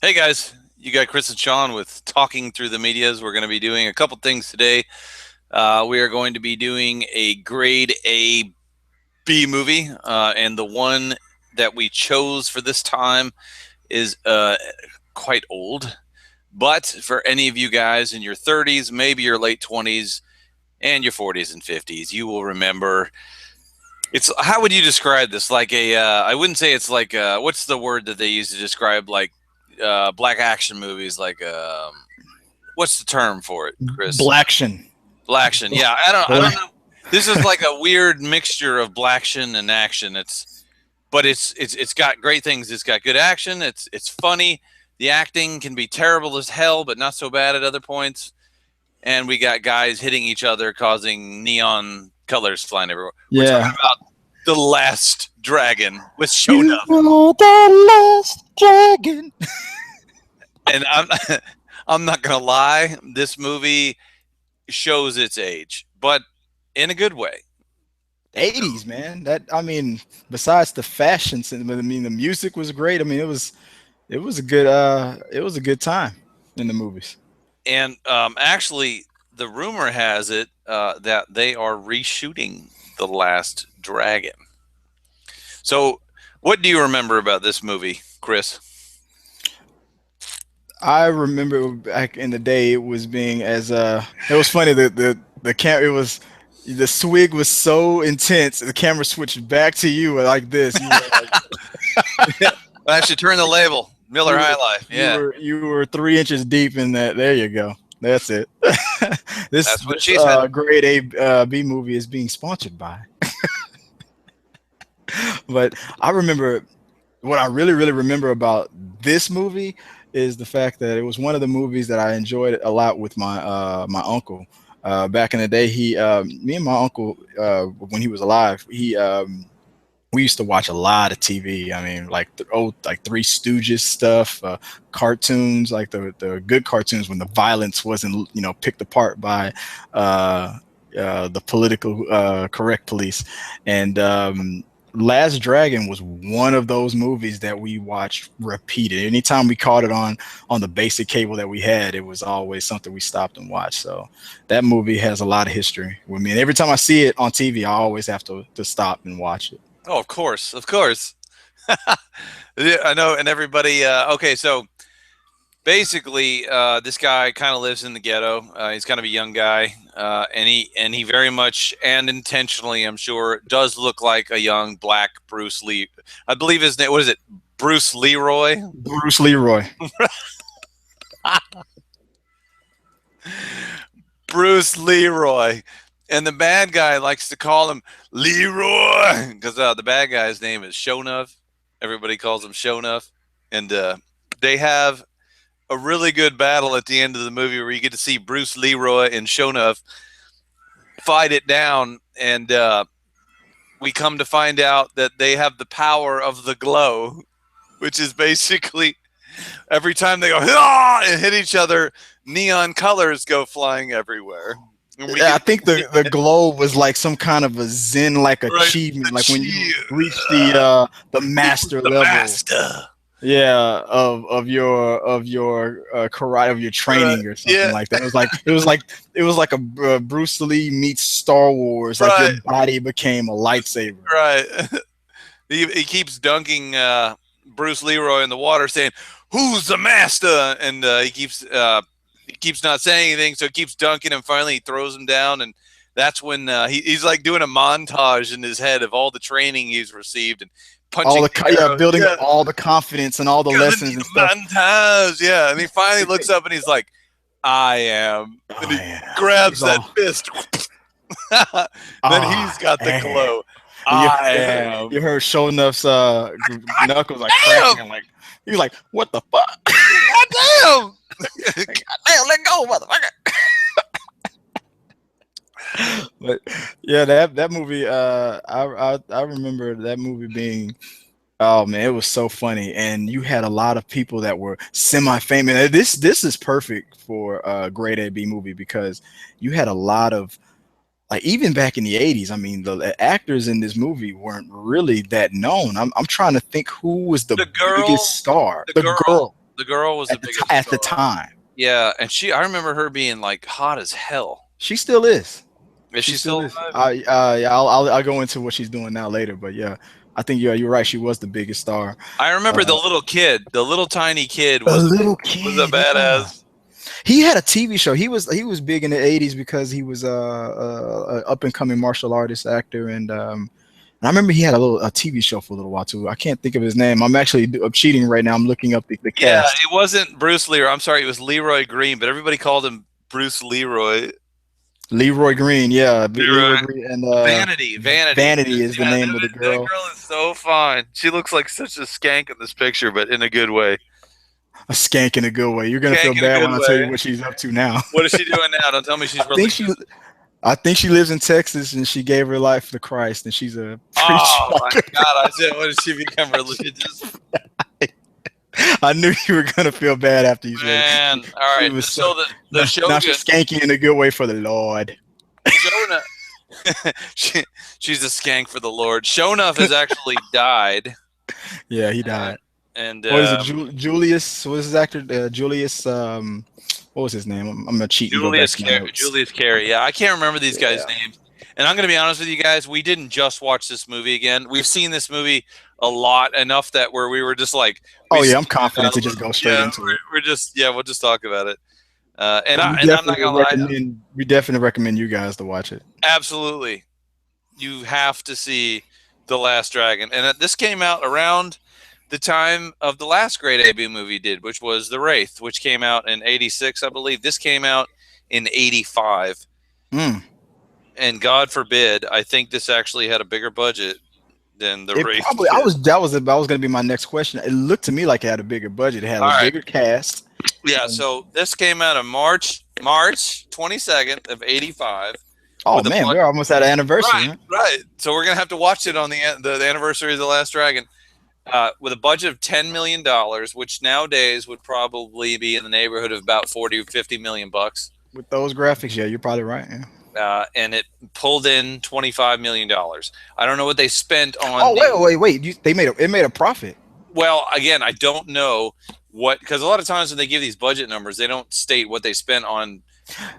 Hey guys, you got Chris and Sean with Talking Through the Medias. We're going to be doing a couple things today. We are going to be doing a grade A B movie, and the one that we chose for this time is quite old. But for any of you guys in your 30s, maybe your late 20s, and your 40s and 50s, you will remember. It's how would you describe this? Like I wouldn't say it's like what's the word that they use to describe like black action movies? Like what's the term for it, Chris? Blaction. Blaction. Yeah, I don't Black. know. This is like a weird mixture of blaction and action. It's got great things. It's got good action. It's funny. The acting can be terrible as hell, but not so bad at other points. And we got guys hitting each other, causing neon colors flying everywhere. We're talking Yeah. about The Last Dragon with You Shonuff. are the last dragon. And I'm not gonna lie, this movie shows its age, but in a good way. 80s, man. Besides the fashion sense, the music was great. It was a good time in the movies. And actually, the rumor has it that they are reshooting The Last Dragon. So, what do you remember about this movie, Chris? I remember back in the day it was being as it was funny the cam it was the swig was so intense the camera switched back to you like this. You were like I should turn the label. Miller you High were Life. Yeah, you were 3 inches deep in that. There you go. That's it. this that's what this she said. grade A B movie is being sponsored by. But I remember what I really remember about this movie is the fact that it was one of the movies that I enjoyed a lot with my uncle. Back in the day, me and my uncle, when he was alive, we used to watch a lot of TV. I mean, like the old like Three Stooges stuff, cartoons, like the good cartoons when the violence wasn't picked apart by the political correct police. And Last Dragon was one of those movies that we watched repeated. Anytime we caught it on the basic cable that we had, it was always something we stopped and watched. So that movie has a lot of history with me. And every time I see it on TV, I always have to stop and watch it. Oh, of course, of course. Yeah, I know, and everybody. Okay, so basically, this guy kind of lives in the ghetto. He's kind of a young guy, and he very much and intentionally, I'm sure, does look like a young black Bruce Lee. I believe his name. What is it? Bruce Leroy. Bruce Leroy. Bruce Leroy. And the bad guy likes to call him Leroy because the bad guy's name is Shonuff. Everybody calls him Shonuff, and they have a really good battle at the end of the movie where you get to see Bruce Leroy and Shonuff fight it down, and we come to find out that they have the power of the glow, which is basically every time they go ah! And hit each other, neon colors go flying everywhere. And we Yeah, I get think the globe was like some kind of a zen like right achievement, like when you reach uh, the master the level, master. yeah, of your karate of your Right. training or something Yeah. like that. It was like a Bruce Lee meets Star Wars. Like your Right. body became a lightsaber. Right. He keeps dunking Bruce Leroy in the water, saying, "Who's the master?" And he keeps not saying anything, so he keeps dunking, and finally he throws him down, and that's when he's like doing a montage in his head of all the training he's received and All punching the the yeah, arrows. building up Yeah, all the confidence and all the lessons and stuff. montage. Yeah, and he finally looks up and he's like, "I am," and Oh he yeah, grabs he's that all fist. Then he's ah. got the Eh. glow. You, I you heard am. you heard Show Enough's knuckles like Damn! cracking and like he was like, "What the fuck?" God damn! Damn, let go, motherfucker. But yeah, that movie. I remember that movie being. Oh man, it was so funny, and you had a lot of people that were semi-famous. This is perfect for a grade A B movie because you had a lot of like even back in the 80s. I mean, the actors in this movie weren't really that known. I'm trying to think who was the The girl, biggest star. the The girl, girl. The girl was the biggest at the star. time. Yeah, and I remember her being like hot as hell. She still is. Is she still alive? Yeah, I'll go into what she's doing now later, but yeah, I think you're right. She was the biggest star. I remember the little kid, the little tiny kid A was little was kid, a badass. yeah. He had a TV show. He was big in the '80s because he was a up and coming martial artist actor, and I remember he had a TV show for a little while too. I can't think of his name. I'm cheating right now. I'm looking up the Yeah, cast. it wasn't Bruce Lee. I'm sorry, it was Leroy Green, but everybody called him Bruce Leroy. Leroy Green, yeah, Leroy. Leroy Green, and Vanity. Vanity is the name of the girl. That girl is so fine. She looks like such a skank in this picture, but in a good way. A skank in a good way. You're gonna Skank feel in a bad good when I tell way. you what she's up to now. What is she doing now? Don't tell me she's I think she lives in Texas and she gave her life to Christ and she's a preacher. Oh my God! I said, what did she become religious? I knew you were gonna feel bad after you said Man, it. all right. Was So the Shogun, now she's skanky in a good way for the Lord. Shona, she's a skank for the Lord. Shonuff has actually died. Yeah, he died. And what is it? Julius? What is his actor? Julius. What was his name? I'm gonna cheat. Julius Carey. Yeah, I can't remember these guys' names. And I'm gonna be honest with you guys. We didn't just watch this movie again. We've seen this movie a lot, enough that where we were just like, oh yeah, I'm confident to just go straight into it. We'll just talk about it. And I'm not gonna lie. We definitely recommend you guys to watch it. Absolutely, you have to see The Last Dragon. And this came out around the time of the last great A.B. movie did, which was The Wraith, which came out in '86, I believe. This came out in '85. And God forbid, I think this actually had a bigger budget than The Wraith. Probably, that was going to be my next question. It looked to me like it had a bigger budget. It had a bigger cast. Yeah, so this came out on March 22nd of '85. Oh man, we're almost at an anniversary. Right. So we're gonna have to watch it on the anniversary of The Last Dragon. With a budget of $10 million, which nowadays would probably be in the neighborhood of about 40 or 50 million bucks. With those graphics, yeah, you're probably right. Yeah. And it pulled in $25 million. I don't know what they spent on. Oh, wait! It made a profit. Well, again, I don't know because a lot of times when they give these budget numbers, they don't state what they spent on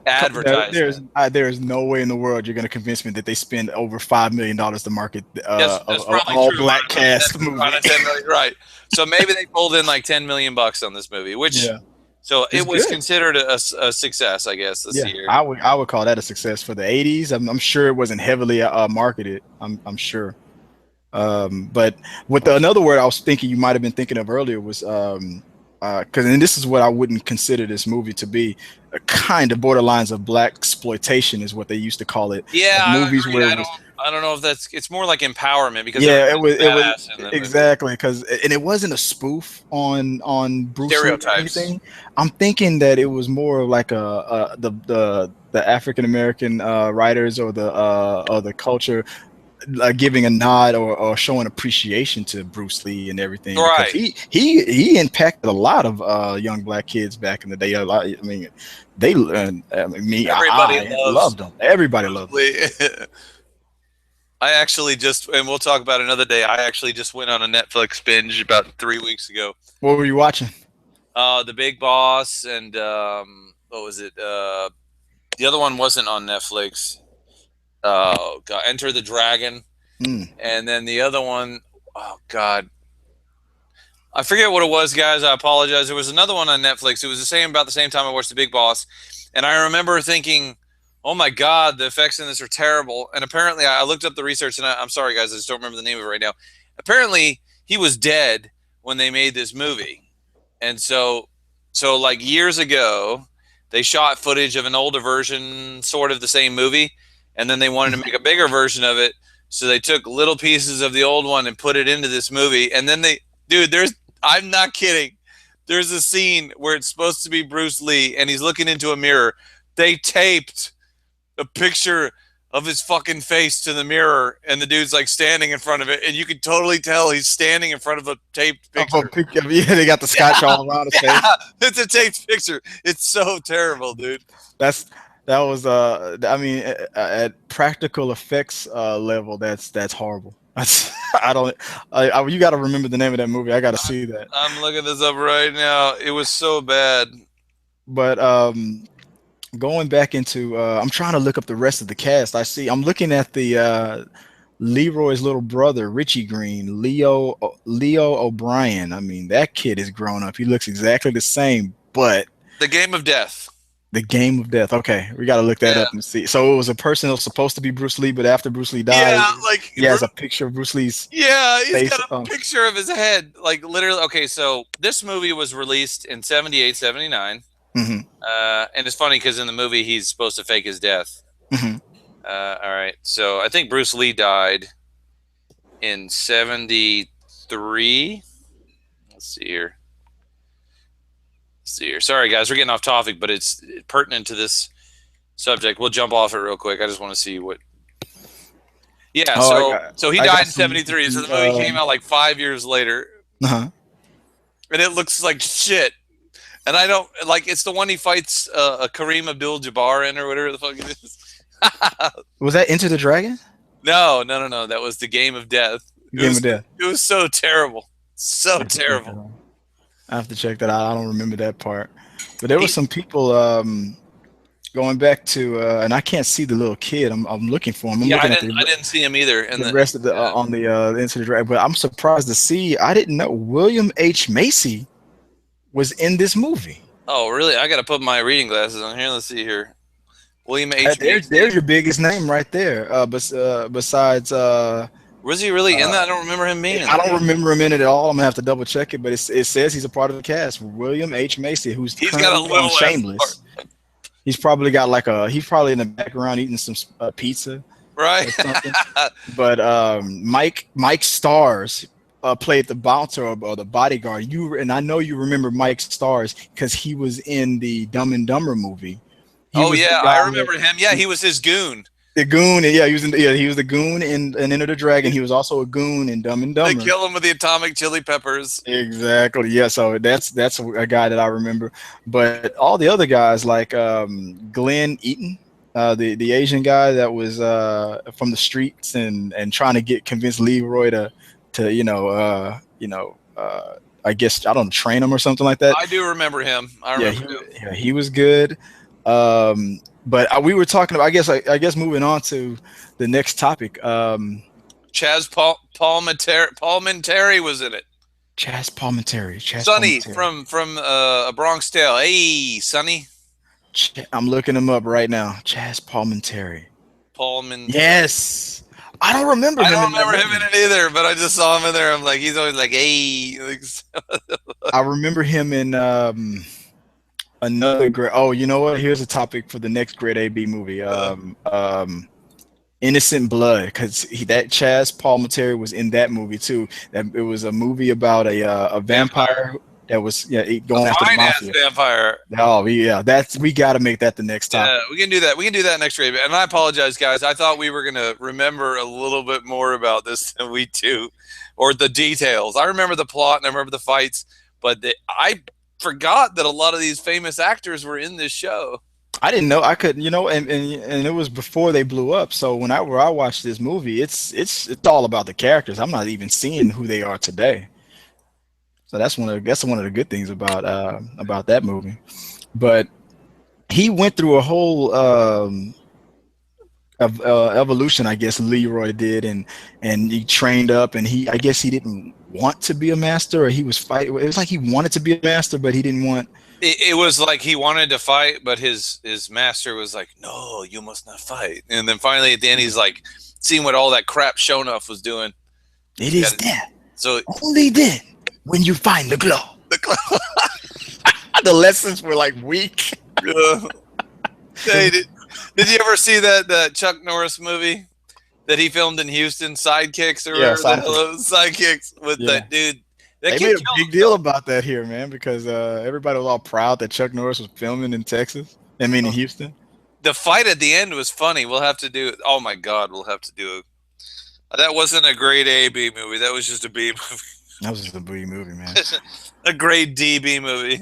advertising. There's no way in the world you're going to convince me that they spend over $5 million to market that's all black cast movie. Right. So maybe they pulled in like $10 million on this movie, which so it was considered a success, I guess, this year. I would call that a success for the &80s. I'm sure it wasn't heavily marketed. I'm sure. But with another word I was thinking you might have been thinking of earlier was and this is what I wouldn't consider this movie to be, a kind of borderlines of black exploitation is what they used to call it. Yeah, like movies where I don't know if it's more like empowerment because it was exactly because it wasn't a spoof on Bruce stereotypes. Lee or anything. I'm thinking that it was more like the African American writers or the culture. Giving a nod or showing appreciation to Bruce Lee and everything. Right. He impacted a lot of young black kids back in the day. Everybody loved him. Everybody loved him. I actually and we'll talk about it another day. I actually just went on a Netflix binge about 3 weeks ago. What were you watching? The Big Boss and what was it? The other one wasn't on Netflix. Oh God, Enter the Dragon, and then the other one, oh God, I forget what it was, guys. I apologize. There was another one on Netflix. It was about the same time I watched The Big Boss, and I remember thinking, oh my God, the effects in this are terrible. And apparently, I looked up the research, and I'm sorry, guys, I just don't remember the name of it right now. Apparently, he was dead when they made this movie, and so like years ago, they shot footage of an older version, sort of the same movie. And then they wanted to make a bigger version of it. So they took little pieces of the old one and put it into this movie. And then I'm not kidding. There's a scene where it's supposed to be Bruce Lee and he's looking into a mirror. They taped a picture of his fucking face to the mirror and the dude's like standing in front of it. And you can totally tell he's standing in front of a taped picture. Yeah, they got the scotch all around his face. It's a taped picture. It's so terrible, dude. That was at practical effects level, that's horrible. I don't. You got to remember the name of that movie. I got to see that. I'm looking this up right now. It was so bad. But going back into, I'm trying to look up the rest of the cast. I'm looking at the Leroy's little brother, Richie Green, Leo O'Brien. I mean, that kid is grown up. He looks exactly the same, but The Game of Death. the Game of Death. Okay, we got to look that Yeah. up and see. So it was a person that was supposed to be Bruce Lee, but after Bruce Lee died, Yeah, like he has a picture of Bruce Lee's yeah, he's face. got a picture of his head. Like literally. Okay, so this movie was released in 78, 79. Mhm. And it's funny because in the movie he's supposed to fake his death. Mhm. All right, so I think Bruce Lee died in 73. Let's see here. Sorry, guys, we're getting off topic, but it's pertinent to this subject. We'll jump off it real quick. I just want to see what. Yeah, so he died in 73. So the movie came out like 5 years later, and it looks like shit. And I don't like. It's the one he fights Kareem Abdul-Jabbar in, or whatever the fuck it is. Was that Enter the Dragon? No. That was the Game of Death. Game of Death. It was so terrible. So terrible. I have to check that out. I don't remember that part. But there were some people going back to, and I can't see the little kid. I'm looking for him. I didn't see him either. And the rest of the on the Into the Dragon. But I'm surprised to see. I didn't know William H. Macy was in this movie. Oh, really? I got to put my reading glasses on here. Let's see here. William H. Macy. There's your biggest name right there. Besides. Was he really in that? I don't remember him being in I don't remember him in it at all. I'm gonna have to double check it, but it says he's a part of the cast. William H. Macy, he's got a little Shameless. He's probably got he's probably in the background eating some pizza, right? But Mike Stars played the bouncer or the bodyguard. And I know you remember Mike Stars because he was in the Dumb and Dumber movie. I remember him. Yeah, he was his goon. The goon, he was the goon in Enter the Dragon. He was also a goon in Dumb and Dumber. They kill him with the atomic chili peppers. Exactly. Yeah. So that's a guy that I remember. But all the other guys like Glenn Eaton, the Asian guy that was from the streets and trying to convince Leroy to I guess I don't know, train him or something like that. I do remember him. He was good. But we were talking about, I guess moving on to the next topic. Chaz Palminteri was in it. Chaz Palminteri. Sonny from A Bronx Tale. Hey, Sonny. I'm looking him up right now. Chaz Palminteri. Yes. I don't remember him. I don't remember him in it either, but I just saw him in there. I'm like, he's always like, hey. I remember him in another great. Oh, you know what? Here's a topic for the next grade AB movie. Innocent Blood, because that Chaz Palminteri was in that movie too. It was a movie about a vampire that was going after the mafia. Vampire. Oh yeah, we got to make that the next topic. Yeah, we can do that. We can do that next grade. And I apologize, guys. I thought we were gonna remember a little bit more about this than we do, or the details. I remember the plot and I remember the fights, but I forgot that a lot of these famous actors were in this show. I didn't know. I couldn't, and it was before they blew up. So when I watched this movie, it's all about the characters. I'm not even seeing who they are today. So that's one of the good things about that movie. But he went through a whole evolution, I guess Leroy did, and he trained up, and I guess he didn't want to be a master, or he was fighting. It was like he wanted to be a master, but he didn't want. It was like he wanted to fight, but his master was like, "No, you must not fight." And then finally, at the end, he's like, seeing what all that crap Shonuff was doing. It is that. So only then, when you find the glow. The lessons were like weak. Hey, did you ever see that Chuck Norris movie that he filmed in Houston, Sidekicks or whatever? Sidekicks with that dude. They made a big deal about that here, man, because everybody was all proud that Chuck Norris was filming in Texas. In Houston. The fight at the end was funny. We'll have to do. Oh my God, we'll have to do. That wasn't a grade A B movie. That was just a B movie. That was just a B movie, man. A grade D B movie.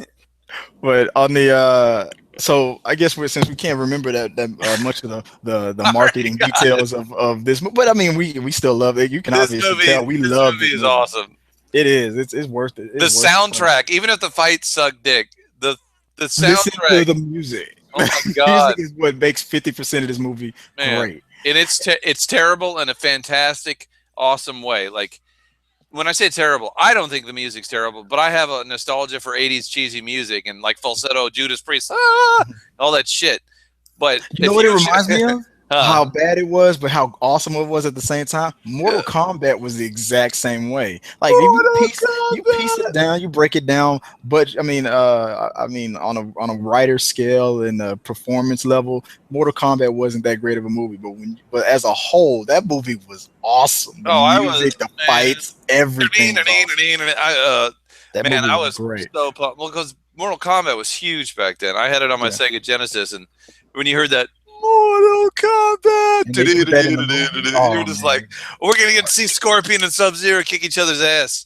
But on the So I guess since we can't remember that much of the I already marketing got it. details of this, but I mean we still love it. You can obviously tell we This love movie this is movie. awesome. It is. It's worth it. The It's worth the price. soundtrack, even if the fights suck dick, the Listen soundtrack. to the music. Oh my The god, music is what makes 50% of this movie man! great. And it's terrible in a fantastic, awesome way. Like when I say terrible, I don't think the music's terrible, but I have a nostalgia for '80s cheesy music and like falsetto, Judas Priest, all that shit. But You know what it reminds me of? How huh, bad it was, but how awesome it was at the same time. Mortal yeah. Kombat was the exact same way. Like if Mortal you piece it Kombat. down, you break it down. But I mean, on a writer scale and a performance level, Mortal Kombat wasn't that great of a movie. But as a whole, that movie was awesome. The Oh, I was music, the man. fights, everything was awesome. That Man, movie I was was great. so pumped. Well, because Mortal Kombat was huge back then. I had it on my Yeah, Sega Genesis, and when you heard that Mortal Kombat, and they put that in the movie. you were Oh just like, man, we're gonna get to see Scorpion and Sub Zero kick each other's ass.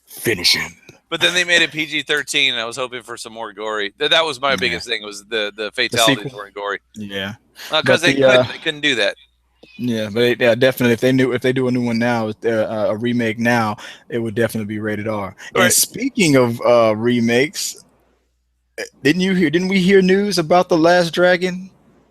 finish him. But then they made it PG-13, and I was hoping for some more gory. That was my Yeah, biggest thing was the the fatalities sequel. weren't gory Yeah. because But they couldn't do that. yeah, but yeah, definitely if they do a new one now, a remake now, it would definitely be rated R. All And right. speaking of remakes, didn't we hear news about The Last Dragon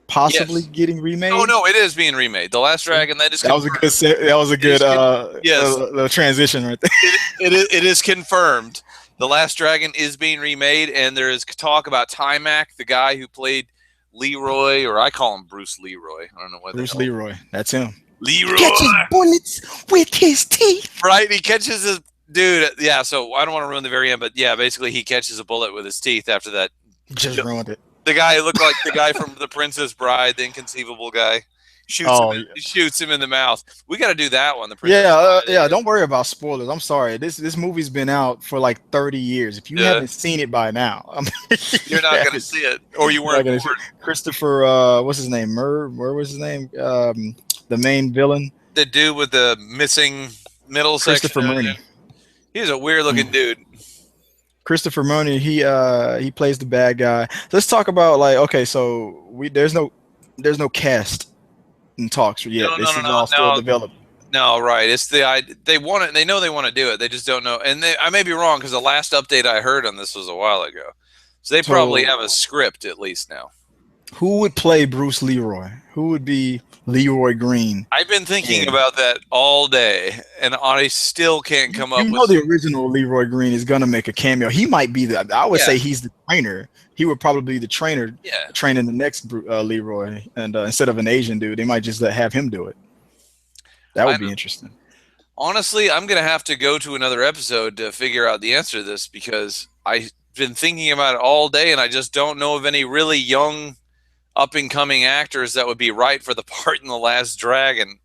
possibly Yes. getting Oh remade? no, it is being remade. The Last See, Dragon. That is that was a confirmed. that was a It is good yes. transition right there. It is confirmed. The Last Dragon is being remade, and there is talk about Timac, the guy who played Leroy, or I call him Bruce Leroy. I don't know what the Bruce hell. Leroy, that's him. Leroy, Catches bullets with his teeth. right? He catches his dude. Yeah. So I don't want to ruin the very end, but yeah, basically he catches a bullet with his teeth after that. Just ruined it. The guy who looked like the guy from The Princess Bride, the inconceivable guy, Oh, shoots him in the mouth. We got to do that one. The Princess yeah, Bride. yeah. Don't worry about spoilers. I'm sorry. This movie's been out for like 30 years. If you Yeah. haven't seen it by now, You're not going to see it, or you weren't born. Christopher, what's his name? Where was his name? The main villain, The dude with the missing middle Christopher section. Murney. He's a weird looking dude. Christopher Murney. He plays the bad guy. Let's talk about like okay, so there's no cast in talks yet. No, This no, is no, all still no. developed. No, right. It's they want it. They know they want to do it. They just don't know. And I may be wrong because the last update I heard on this was a while ago. So they probably have a script at least now. Who would play Bruce Leroy? Who would be Leroy Green? I've been thinking about that all day, and I still can't come up You know with. the original Leroy Green is gonna make a cameo. He might be I would say he's the trainer. He would probably be the trainer Yeah. training the next Leroy. And instead of an Asian dude, they might just have him do it. That would be interesting. Honestly, I'm gonna have to go to another episode to figure out the answer to this because I've been thinking about it all day, and I just don't know of any really young, up and coming actors that would be right for the part in The Last Dragon.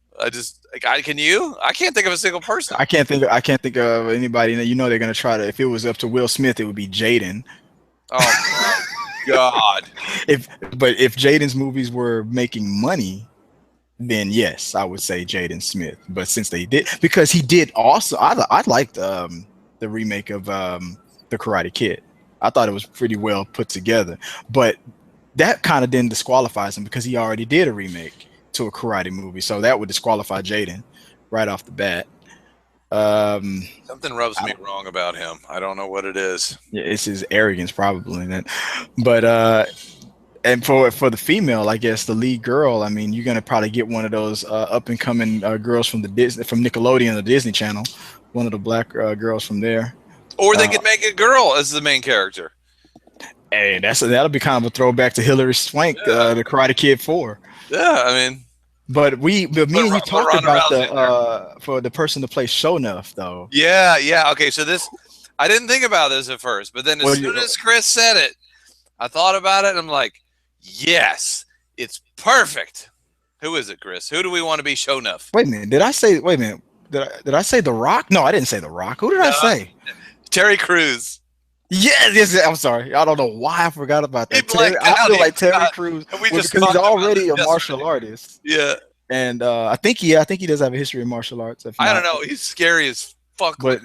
Can you? I can't think of a single person. I can't think of anybody. You know they're gonna try to. If it was up to Will Smith, it would be Jaden. Oh my god! If Jaden's movies were making money, then yes, I would say Jaden Smith. But since they did, because he did also, I liked the remake of the Karate Kid. I thought it was pretty well put together. But that kind of didn't disqualify him because he already did a remake to a karate movie, so that would disqualify Jaden right off the bat. Something rubs me wrong about him. I don't know what it is. Yeah, it's his arrogance probably. But and for the female, I guess the lead girl, I mean, you're gonna probably get one of those up and coming girls from from Nickelodeon, the Disney Channel, one of the black girls from there. Or they could make a girl as the main character. Hey, that'll be kind of a throwback to Hilary Swank, the Karate Kid 4. Yeah, I mean. But me and you talked Ronda about Rousey for the person to play Shonuff though. Yeah. Okay, so I didn't think about this at first, but then as soon as Chris said it, I thought about it, and I'm like, yes, it's perfect. Who is it, Chris? Who do we want to be Shonuff? Wait a minute, did I say I say The Rock? No, I didn't say The Rock. Who did I say? Terry Crews. Yes, I'm sorry. I don't know why I forgot about that. I feel like Terry Crews because he's already a martial artist. Yeah. And I think he does have a history of martial arts. I don't know. He's scary as fuck. But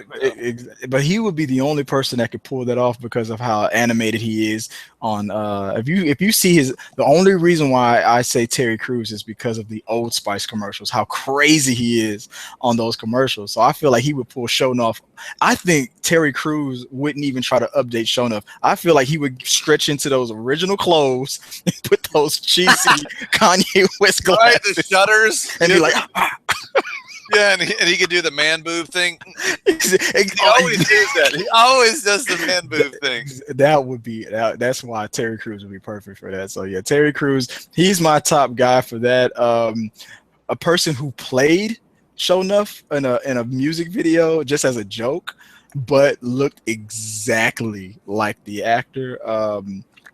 but he would be the only person that could pull that off because of how animated he is on if you see his the only reason why I say Terry Crews is because of the Old Spice commercials, how crazy he is on those commercials. So I feel like he would pull Sho'nuff. I think Terry Crews wouldn't even try to update Sho'nuff. I feel like he would stretch into those original clothes and put those cheesy Kanye West glasses, right, the shutters, and be like, yeah, and he could do the man boob thing. He oh, always does that. He always does the man boob thing. That would be that's why Terry Crews would be perfect for that. So yeah, Terry Crews, he's my top guy for that. A person who played Sho'nuff in a music video just as a joke, but looked exactly like the actor,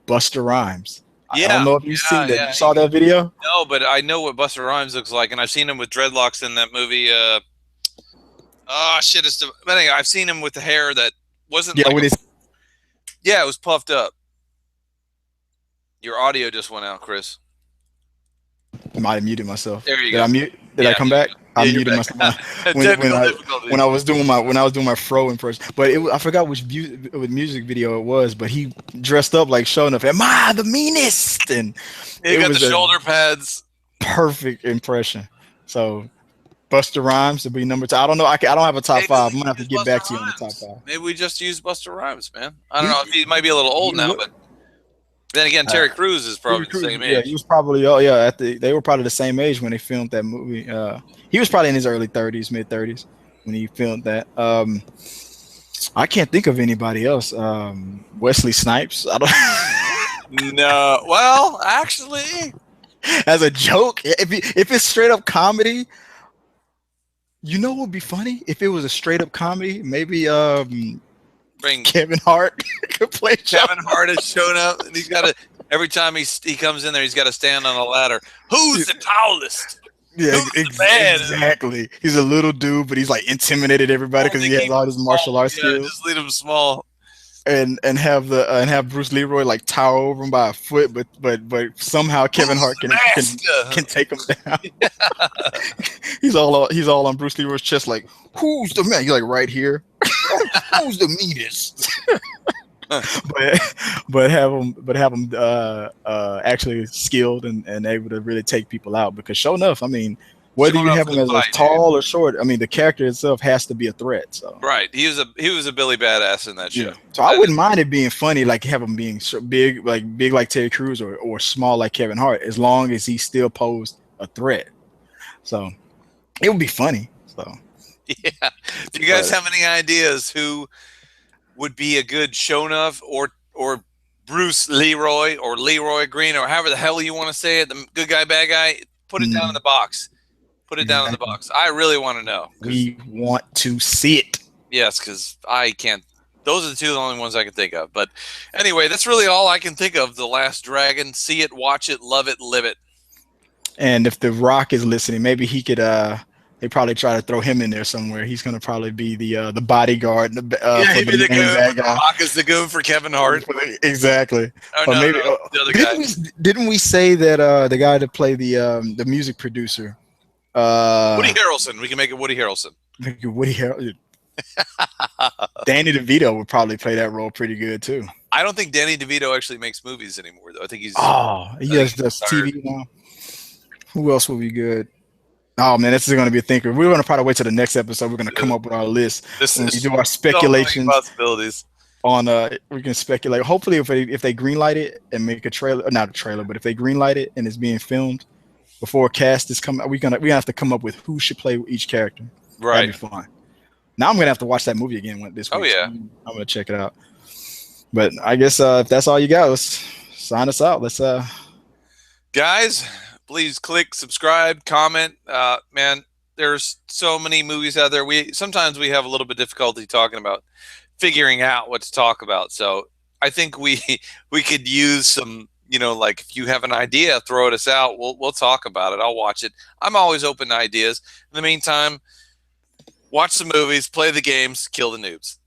Busta Rhymes. Yeah, I don't know if you've seen that. Yeah. You saw that video? No, but I know what Busta Rhymes looks like, and I've seen him with dreadlocks in that movie. Oh shit! But anyway, I've seen him with the hair that wasn't. Yeah, like with his. Yeah, it was puffed up. Your audio just went out, Chris. I might have muted myself. There you Did go. I mute? Did I come back? I muted myself when I was doing my fro impression. But I forgot which music video it was. But he dressed up like Sho'nuff. Am I the meanest? And he got the shoulder pads. Perfect impression. So Busta Rhymes to be number 2. I don't know. I don't have a top 5. I'm gonna have to get back to you on the top 5. Maybe we just use Busta Rhymes, man. I don't know. He might be a little old now, but then again, Terry Crews is probably the same age. Yeah, he was probably they were probably the same age when they filmed that movie. He was probably in his early 30s, mid 30s when he filmed that. I can't think of anybody else. Wesley Snipes. I don't. No. Well, actually, as a joke, if it's straight up comedy, you know what would be funny if it was a straight up comedy? Maybe bring Kevin Hart could play. Kevin Hart has shown up, and he's got to every time he comes in there, he's got to stand on a ladder. Who's the tallest? Yeah, exactly. He's a little dude, but he's like intimidated everybody because he has all his martial arts skills. Just leave him small, and have Bruce Leroy like tower over him by a foot, but somehow Kevin Hart can take him down. he's all on Bruce Leroy's chest, like, who's the man? He's like right here. Who's the meanest? but have him actually skilled and able to really take people out, because Sho'nuff, I mean, whether you have him as tall or short, I mean, the character itself has to be a threat. So right, he was a Billy Badass in that show. Yeah. So I wouldn't mind it being funny, like have him being big like Terry Crews or small like Kevin Hart, as long as he still posed a threat. So it would be funny. So yeah. Do you guys have any ideas who would be a good Sho'nuff or Bruce Leroy or Leroy Green or however the hell you want to say it, the good guy, bad guy? Put it down in the box. Put it down in the box. I really want to know. We want to see it. Yes, because I can't. Those are the only ones I can think of. But anyway, that's really all I can think of. The Last Dragon. See it, watch it, love it, live it. And if The Rock is listening, maybe he could. They probably try to throw him in there somewhere. He's going to probably be the bodyguard. He'd be the goon. The Rock is the goon for Kevin Hart. Exactly. Oh, or maybe the other guy. Didn't we say that the guy to play the music producer? Woody Harrelson. We can make it Woody Harrelson. Woody Harrelson. Danny DeVito would probably play that role pretty good too. I don't think Danny DeVito actually makes movies anymore, though. I think he does TV now. Who else would be good? Oh man, this is going to be a thinker. We're going to probably wait till the next episode. We're going to come up with our list. We do our speculations. Possibilities. We can speculate. Hopefully, if they greenlight it and make a trailer, not a trailer, but if they greenlight it and it's being filmed before a cast is coming, we're gonna have to come up with who should play each character. Right. That'd be fun. Now I'm gonna have to watch that movie again this week. Oh yeah. So I'm gonna check it out. But I guess if that's all you got, let's sign us out. Let's guys, please click subscribe, comment. Man, there's so many movies out there. Sometimes we have a little bit of difficulty talking about figuring out what to talk about. So I think we could use some, like if you have an idea, throw it us out. We'll talk about it. I'll watch it. I'm always open to ideas. In the meantime, watch the movies, play the games, kill the noobs.